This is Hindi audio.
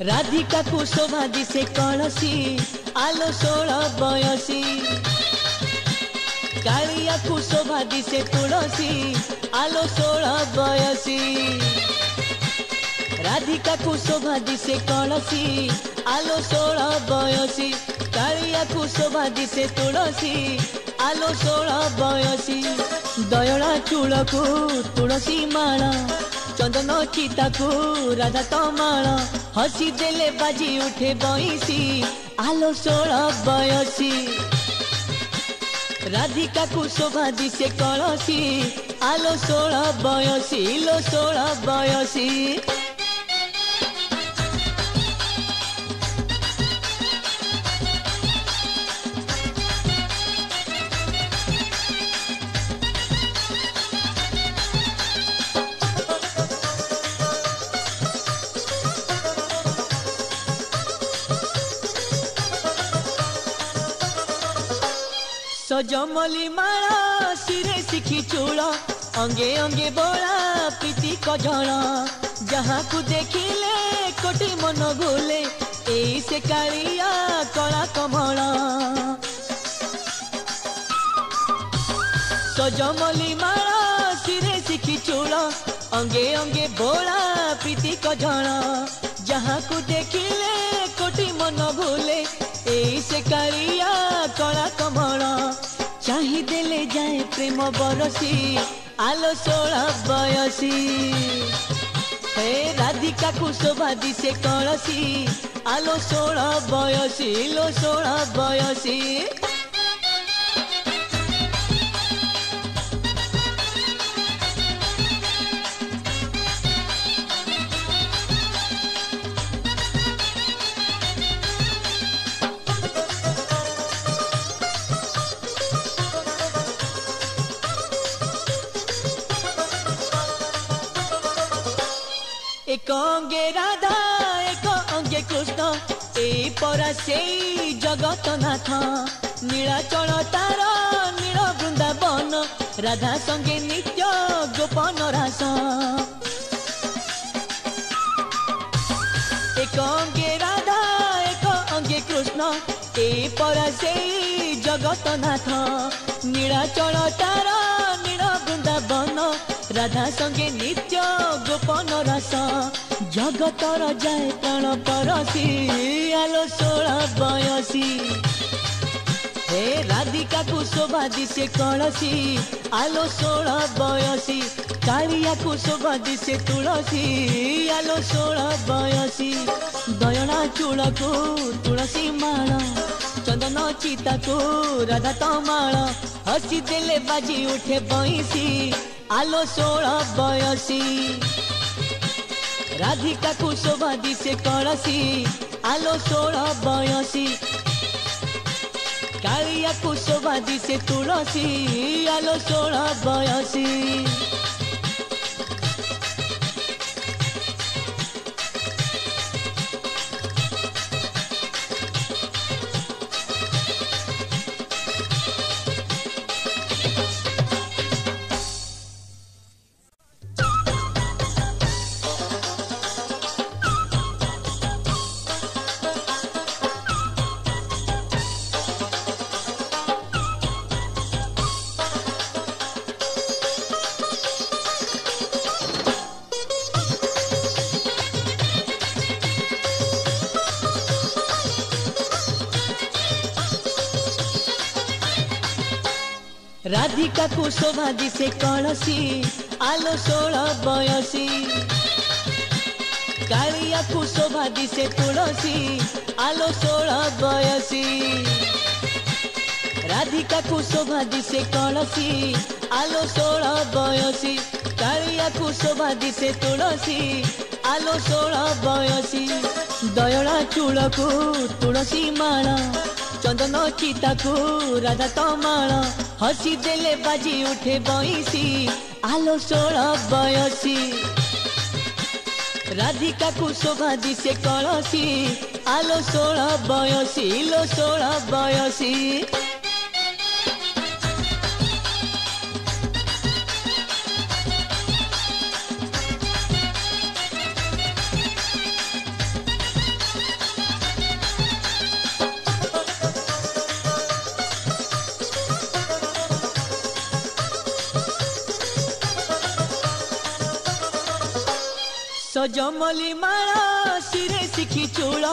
राधिका को शोभा दिसे कलसी आलो 16 बयसी। कालिया को शोभा दिसे तुलसी आलो 16 बयसी। राधिका को शोभा दिसे कलसी आलो 16 बयसी। कालिया को शोभा दिसे तुलसी आलो 16 बयसी। दयला चूल को तुलसी माला चंदन चिता को राधा तमाल हसी देले बाजी उठे बईसी आलो 16 बयसी। राधिका को शोभा दिसे कलसी आलो 16 बयसी लो 16 बयसी। सजमली माला सिरे सिखी चूल अंगे अंगे बोला प्रीति कजल। जहाँ को देखिले कोटि मन भूले एई से कालिया कला कमल। सजमली माला सिरे सिखी चूल अंगे अंगे बोला प्रीति कजल। जहाँ को देखिले कोटि मन भूले एई से कालिया कला कमल। चाही देले जाए प्रेम बरसी आलो 16 बयसी। हे राधिका को शोभा दिसे कलसी आलो 16 बयसी लो 16 बयसी। एक अंगे राधा एक अंगे कृष्ण ए परा से जगत नाथ। नीलाचल तार नील वृंदावन राधा संगे नित्य गोपन रास। एक अंगे राधा एक अंगे कृष्ण ए परा से जगत नाथ। नीलाचल तार नील वृंदावन राधा संगे नित्य गोपन रस। जगतर जाए प्राण परसी आलो 16 बयसी। हे राधिका को शोभा दिसे कलसी आलो 16 बयसी। कालिया को शोभा दिसे तुलसी आलो 16 बयसी। दयला चूल को तुलसी माला चंदन चिता को राधा तमाल हसी देले बाजी उठे बईसी आलो 16 बयसी। राधिका को शोभा दिसे कलसी आलो 16 बयसी। कालिया को शोभा दिसे तुलसी आलो 16 बयसी। राधिका को शोभा दिसे कलसी आलो 16 बयसी। कालिया को शोभा दिसे तुलसी आलो 16 बयसी। राधिका को शोभा दिसे कलसी आलो 16 बयसी। कालिया को शोभा दिसे तुलसी आलो 16 बयसी। दयला चूल को तुलसी माला चंदन चिता को राधा तमाल हसी देले बाजी उठे बईसी आलो 16 बयसी। राधिका को शोभा दिसे कलसी आलो 16 बयसी लो 16 बयसी। ସଜମଲି ମାଳ ଶିରେ ଶିଖି ଚୂଳ